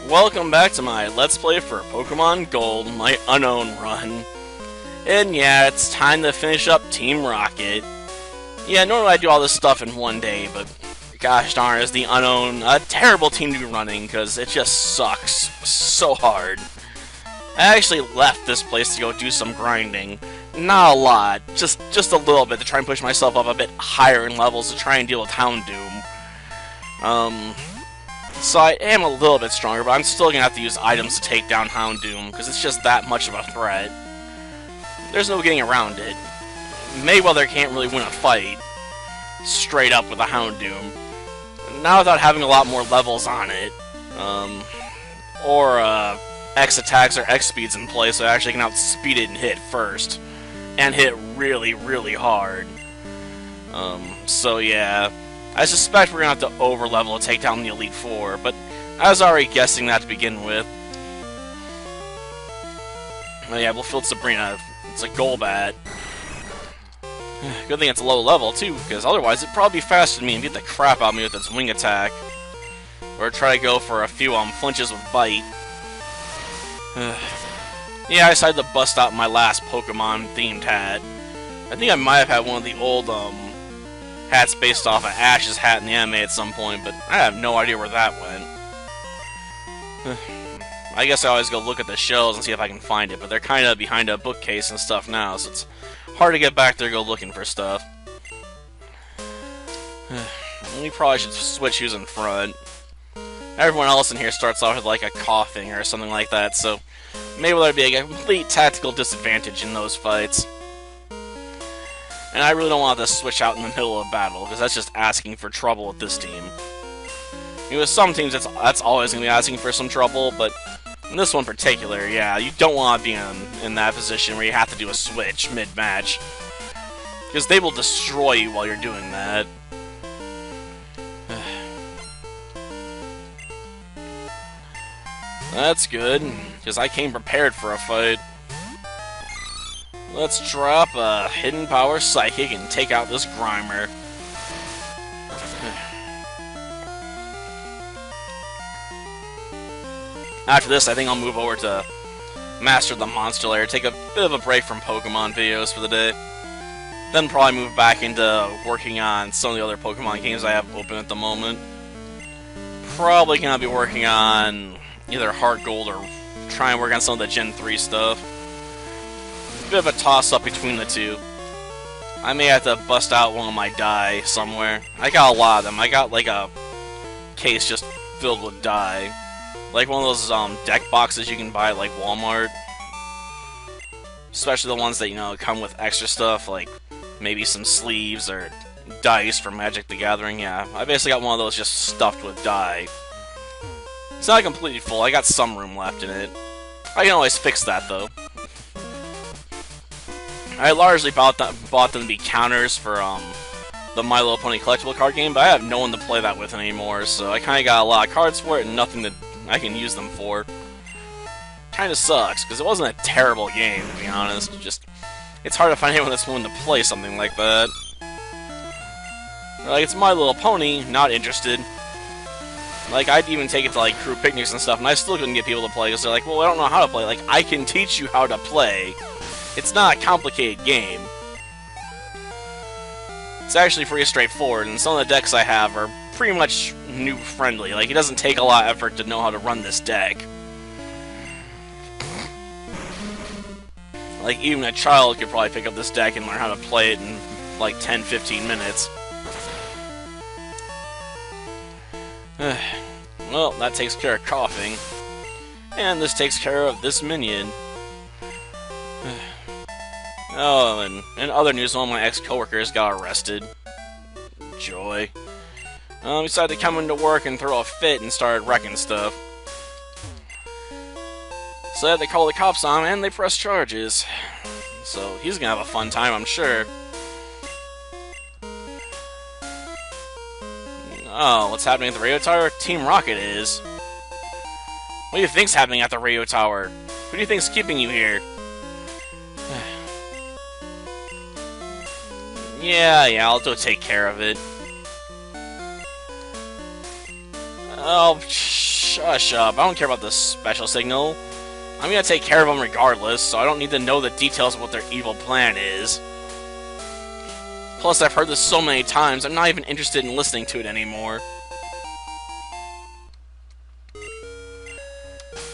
Welcome back to my Let's Play for Pokemon Gold, my Unown run. And yeah, it's time to finish up Team Rocket. Yeah, normally I do all this stuff in one day, but gosh darn, is the Unown a terrible team to be running, because it just sucks so hard. I actually left this place to go do some grinding. Not a lot, just a little bit to try and push myself up a bit higher in levels to try and deal with Houndoom. So I am a little bit stronger, but I'm still gonna have to use items to take down Houndoom, because it's just that much of a threat. There's no getting around it. Mayweather can't really win a fight straight up with a Houndoom. Not without having a lot more levels on it. Or X attacks or X speeds in play, so I actually can outspeed it and hit first. And hit really, really hard. So yeah. I suspect we're going to have to over-level to take down the Elite Four, but I was already guessing that to begin with. Oh yeah, we'll field Sabrina. It's a Golbat. Good thing it's a low level, too, because otherwise it'd probably be faster than me and beat the crap out of me with its wing attack. Or try to go for a few flinches with Bite. Yeah, I decided to bust out my last Pokemon-themed hat. I think I might have had one of the old, hats based off of Ash's hat in the anime at some point, but I have no idea where that went. I guess I always go look at the shelves and see if I can find it, but they're kind of behind a bookcase and stuff now, so it's hard to get back there and go looking for stuff. We probably should switch who's in front. Everyone else in here starts off with like a coughing or something like that, so maybe there'd be a complete tactical disadvantage in those fights. And I really don't want to switch out in the middle of battle, because that's just asking for trouble with this team. I mean, with some teams, that's always going to be asking for some trouble, but in this one in particular, yeah, you don't want to be in that position where you have to do a switch mid-match. Because they will destroy you while you're doing that. That's good, because I came prepared for a fight. Let's drop a Hidden Power Psychic and take out this Grimer. After this, I think I'll move over to Master the Monster Lair, take a bit of a break from Pokemon videos for the day. Then probably move back into working on some of the other Pokemon games I have open at the moment. Probably gonna be working on either Heart Gold or try and work on some of the Gen 3 stuff. Bit of a toss-up between the two. I may have to bust out one of my dye somewhere. I got a lot of them. I got like a case just filled with dye. Like one of those deck boxes you can buy at like Walmart. Especially the ones that, you know, come with extra stuff, like maybe some sleeves or dice for Magic the Gathering. Yeah, I basically got one of those just stuffed with dye. It's not completely full. I got some room left in it. I can always fix that though. I largely bought them to be counters for the My Little Pony collectible card game, but I have no one to play that with anymore, so I kind of got a lot of cards for it and nothing that I can use them for. Kind of sucks, because it wasn't a terrible game, to be honest. Just, it's hard to find anyone that's willing to play something like that. Like, it's My Little Pony, not interested. Like, I'd even take it to, like, crew picnics and stuff, and I still couldn't get people to play, because they're like, well, I don't know how to play. Like, I can teach you how to play. It's not a complicated game. It's actually pretty straightforward, and some of the decks I have are pretty much noob-friendly. Like, it doesn't take a lot of effort to know how to run this deck. Like, even a child could probably pick up this deck and learn how to play it in, like, 10-15 minutes. Well, that takes care of coughing. And this takes care of this minion. Oh, and in other news, one of my ex-coworkers got arrested. Joy. He decided to come into work and throw a fit and started wrecking stuff. So they had to call the cops on him, and they pressed charges. So he's gonna have a fun time, I'm sure. Oh, what's happening at the radio tower? Team Rocket is. What do you think's happening at the radio tower? Who do you think's keeping you here? Yeah, I'll go take care of it. Oh, Shush up, I don't care about this special signal. I'm gonna take care of them regardless, so I don't need to know the details of what their evil plan is. Plus, I've heard this so many times, I'm not even interested in listening to it anymore.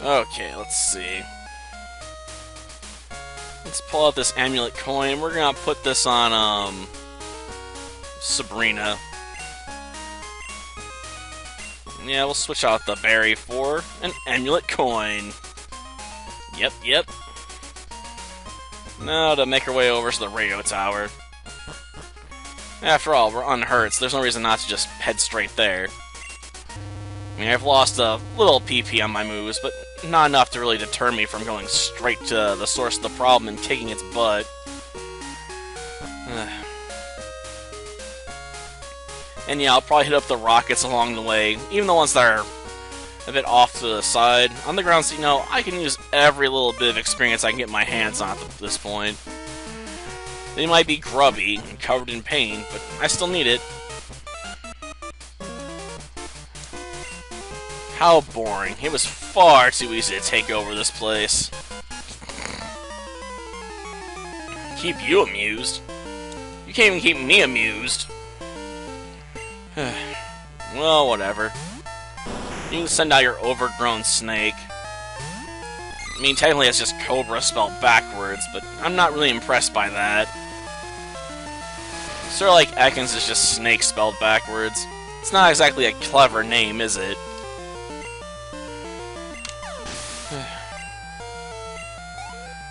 Okay, let's see. Let's pull out this amulet coin. We're gonna put this on, Sabrina. Yeah, we'll switch out the berry for an amulet coin. Yep. Now to make our way over to the radio tower. After all, we're unhurt, so there's no reason not to just head straight there. I mean, I've lost a little PP on my moves, but not enough to really deter me from going straight to the source of the problem and kicking its butt. And yeah, I'll probably hit up the rockets along the way, even the ones that are a bit off to the side. On the ground, so, you know, I can use every little bit of experience I can get my hands on at this point. They might be grubby and covered in pain, but I still need it. How boring. It was far too easy to take over this place. Keep you amused? You can't even keep me amused. Well, whatever. You can send out your overgrown snake. I mean, technically it's just Cobra spelled backwards, but I'm not really impressed by that. Sort of like Ekans is just snake spelled backwards. It's not exactly a clever name, is it?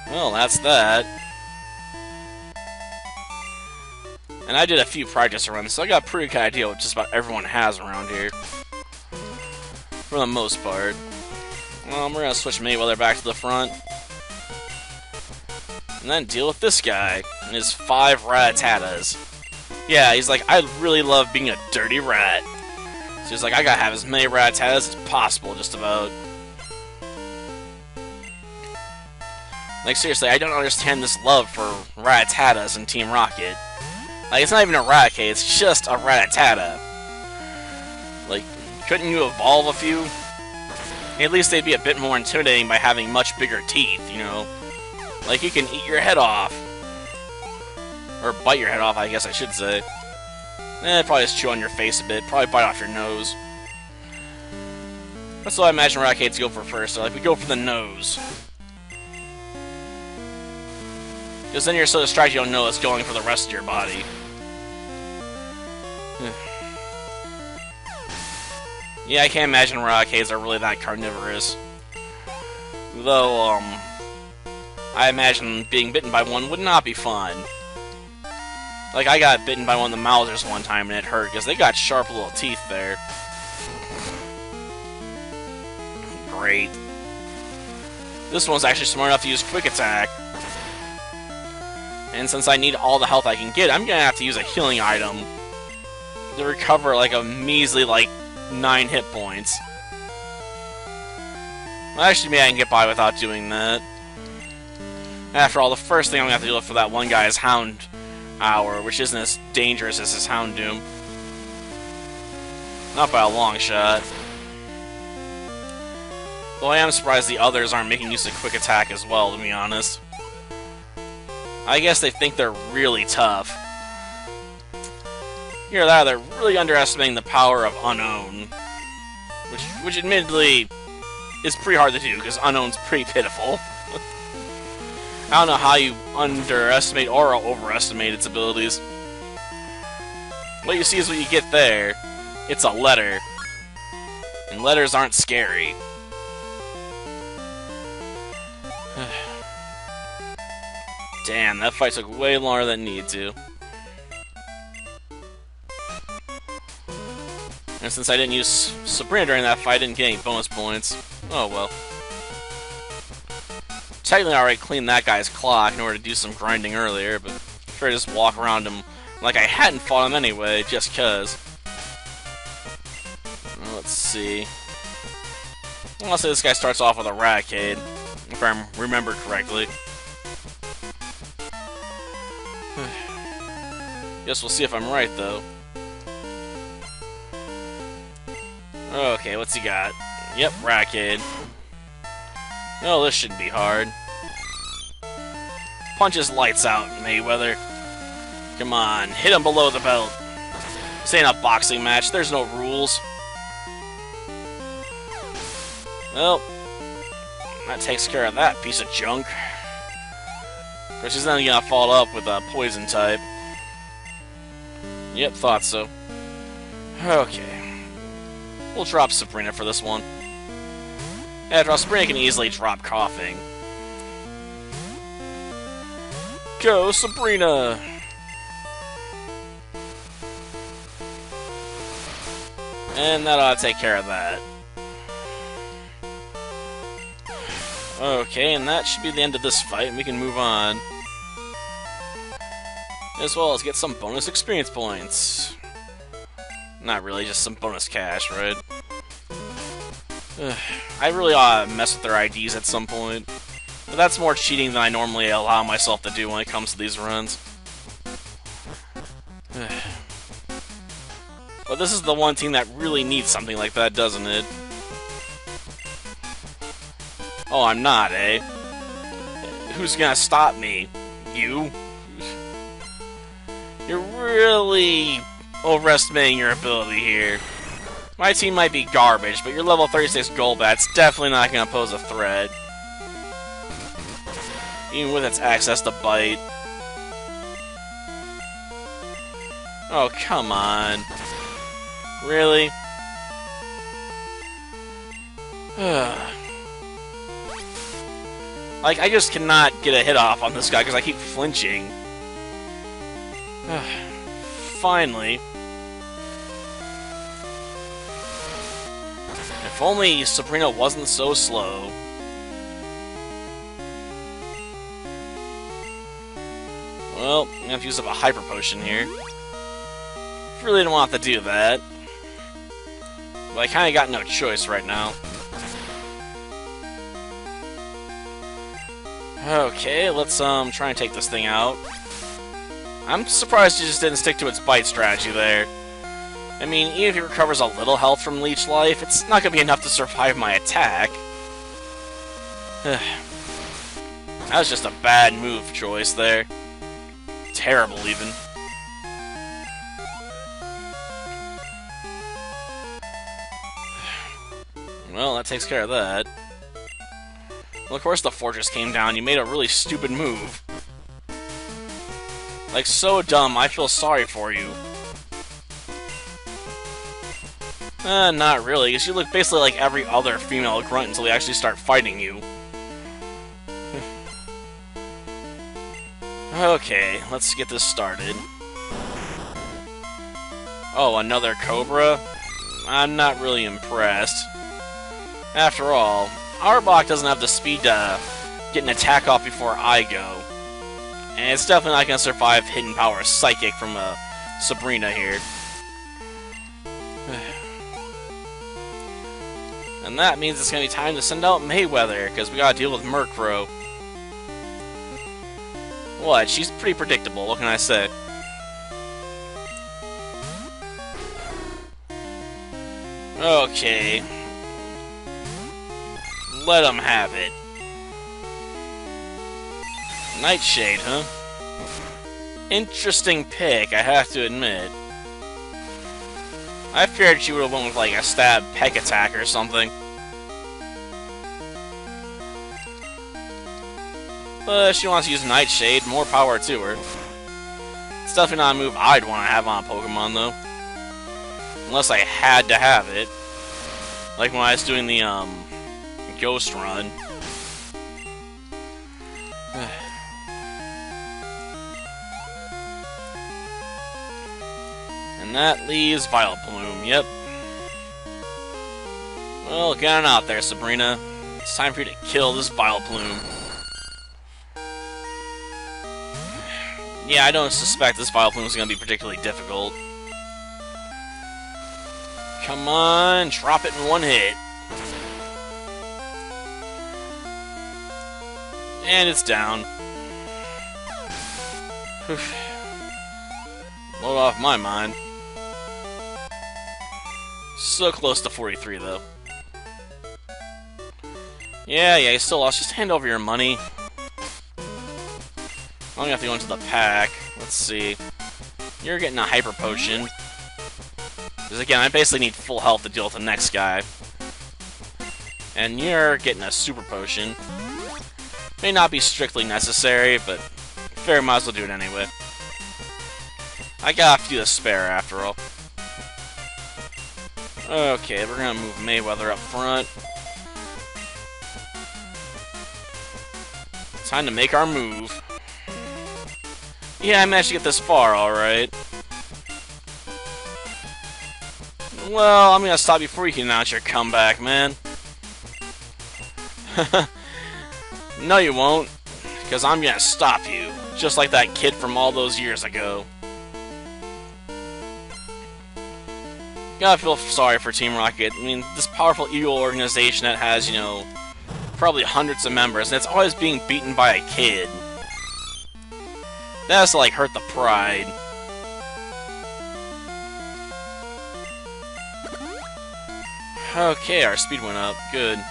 Well, that's that. And I did a few practice runs, so I got a pretty good idea what just about everyone has around here. For the most part. Well, we're gonna switch Mayweather back to the front. And then deal with this guy and his 5 Rattatas. Yeah, he's like, I really love being a dirty rat. So he's like, I gotta have as many Rattatas as possible, just about. Like, seriously, I don't understand this love for Rattatas in Team Rocket. Like, it's not even a Raticate, it's just a Rattata. Like, couldn't you evolve a few? At least they'd be a bit more intimidating by having much bigger teeth, you know? Like, you can eat your head off. Or bite your head off, I guess I should say. Probably just chew on your face a bit, probably bite off your nose. That's what I imagine Raticates go for first, so like, we go for the nose. Because then you're so distracted you don't know it's going for the rest of your body. Yeah, I can't imagine Raticates are really that carnivorous. Though, I imagine being bitten by one would not be fun. Like, I got bitten by one of the Mousers one time and it hurt, because they got sharp little teeth there. Great. This one's actually smart enough to use Quick Attack. And since I need all the health I can get, I'm gonna have to use a healing item to recover, like, a measly, like, 9 hit points. Well, actually, maybe I can get by without doing that. After all, the first thing I'm gonna have to deal with for that one guy is Hound Hour, which isn't as dangerous as his Houndoom. Not by a long shot. Though I am surprised the others aren't making use of Quick Attack as well, to be honest. I guess they think they're really tough. Either that, they're really underestimating the power of Unown. Which admittedly is pretty hard to do, because Unown's pretty pitiful. I don't know how you underestimate or overestimate its abilities. What you see is what you get there. It's a letter. And letters aren't scary. Damn, that fight took way longer than it needed to. And since I didn't use Sabrina during that fight, I didn't get any bonus points. Oh well. Technically, I already cleaned that guy's clock in order to do some grinding earlier, but I'm sure I just walk around him like I hadn't fought him anyway, just cuz. Well, let's see. I'll say this guy starts off with a Raticate, if I remember correctly. Guess we'll see if I'm right, though. Okay, what's he got? Yep, Rackade. No, this shouldn't be hard. Punch his lights out, Mayweather. Come on, hit him below the belt. This ain't a boxing match, there's no rules. Well, that takes care of that piece of junk. Of course, he's then gonna follow up with a poison type. Yep, thought so. Okay. We'll drop Sabrina for this one. After all, Sabrina can easily drop coughing. Go, Sabrina! And that ought to take care of that. Okay, and that should be the end of this fight, and we can move on. As well as get some bonus experience points. Not really, just some bonus cash, right? I really ought to mess with their IDs at some point. But that's more cheating than I normally allow myself to do when it comes to these runs. But this is the one team that really needs something like that, doesn't it? Oh, I'm not, eh? Who's gonna stop me? You? You're really overestimating your ability here. My team might be garbage, but your level 36 Golbat's definitely not gonna pose a threat. Even with its access to Bite. Oh, come on. Really? Like, I just cannot get a hit off on this guy because I keep flinching. Finally. If only Sabrina wasn't so slow. Well, I'm gonna have to use up a Hyper Potion here. Really didn't want to do that. But I kinda got no choice right now. Okay, let's try and take this thing out. I'm surprised he just didn't stick to its bite strategy there. I mean, even if it recovers a little health from Leech Life, it's not gonna be enough to survive my attack. That was just a bad move choice there. Terrible, even. Well, that takes care of that. Well, of course the fortress came down. You made a really stupid move. Like, so dumb, I feel sorry for you. Not really, because you look basically like every other female grunt until they actually start fighting you. Okay, let's get this started. Oh, another Cobra? I'm not really impressed. After all, Arbok doesn't have the speed to get an attack off before I go. And it's definitely not going to survive Hidden Power Psychic from Sabrina here. And that means it's going to be time to send out Mayweather, because we got to deal with Murkrow. What? She's pretty predictable, what can I say? Okay. Let him have it. Nightshade, huh? Interesting pick, I have to admit. I feared she would have went with like a stab peck attack or something. But she wants to use Nightshade, more power to her. It's definitely not a move I'd want to have on a Pokemon, though. Unless I had to have it. Like when I was doing the, Ghost Run. And that leaves Vileplume, yep. Well, get on out there, Sabrina. It's time for you to kill this Vileplume. Yeah, I don't suspect this Vileplume is going to be particularly difficult. Come on, drop it in one hit. And it's down. Load off my mind. So close to 43, though. Yeah, you still lost. Just hand over your money. I'm gonna have to go into the pack. Let's see. You're getting a hyper potion. Because again, I basically need full health to deal with the next guy. And you're getting a super potion. May not be strictly necessary, but fair, might as well do it anyway. I gotta do the spare after all. Okay, we're gonna move Mayweather up front. Time to make our move. Yeah, I managed to get this far, alright. Well, I'm gonna stop before you can announce your comeback, man. No, you won't. Because I'm gonna stop you. Just like that kid from all those years ago. Gotta feel sorry for Team Rocket. I mean, this powerful evil organization that has, you know, probably hundreds of members, and it's always being beaten by a kid. That has to, like, hurt the pride. Okay, our speed went up. Good.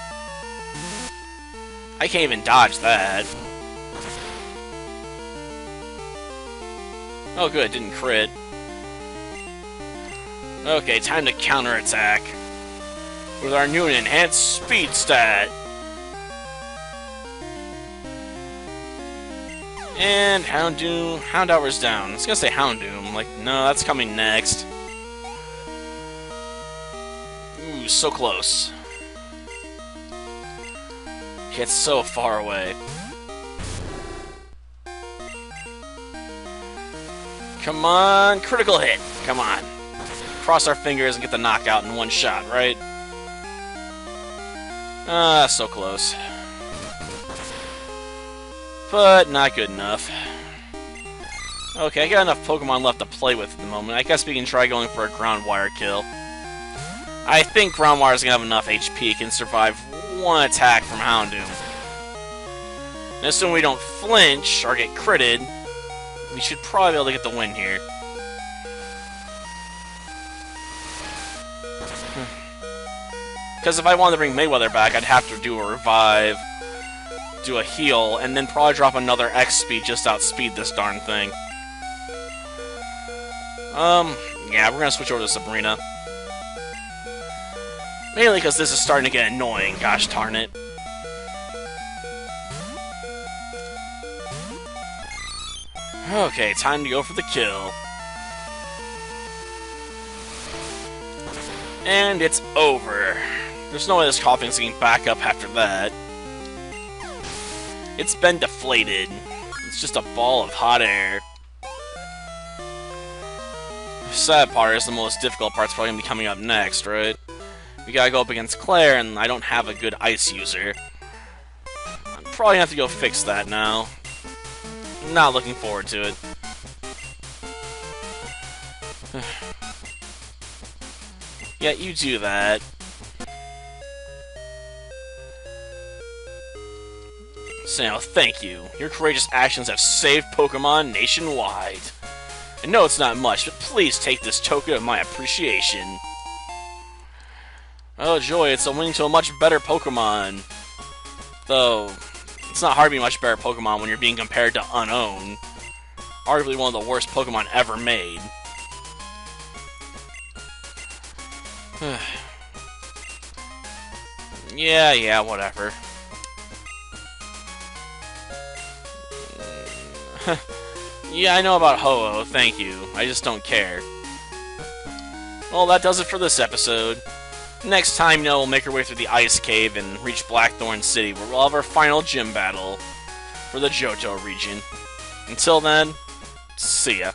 I can't even dodge that. Oh, good, didn't crit. Okay, time to counterattack with our new and enhanced speed stat. And Houndour's down. I was gonna say Houndoom. Like, no, that's coming next. Ooh, so close. It's so far away. Come on, critical hit. Come on. Cross our fingers and get the knockout in one shot, right? Ah, so close. But not good enough. Okay, I got enough Pokemon left to play with at the moment. I guess we can try going for a Ground Wire kill. I think Ground Wire's gonna have enough HP, it can survive one attack from Houndoom. And assuming we don't flinch or get critted, we should probably be able to get the win here. Because if I wanted to bring Mayweather back, I'd have to do a revive, do a heal, and then probably drop another X speed just to outspeed this darn thing. Yeah, we're gonna switch over to Sabrina. Mainly because this is starting to get annoying, gosh darn it. Okay, time to go for the kill. And it's over. There's no way this coughing's getting back up after that. It's been deflated. It's just a ball of hot air. The sad part is the most difficult part's probably gonna be coming up next, right? We gotta go up against Claire, and I don't have a good ice user. I'm probably gonna have to go fix that now. Not looking forward to it. Yeah, you do that. So, thank you. Your courageous actions have saved Pokemon nationwide. I know it's not much, but please take this token of my appreciation. Oh joy, it's a win to a much better Pokemon. Though, it's not hard to be a much better Pokemon when you're being compared to Unown. Arguably one of the worst Pokemon ever made. Yeah, whatever. Yeah, I know about Ho-Oh, thank you. I just don't care. Well, that does it for this episode. Next time, we'll make our way through the Ice Cave and reach Blackthorn City, where we'll have our final gym battle for the Johto region. Until then, see ya.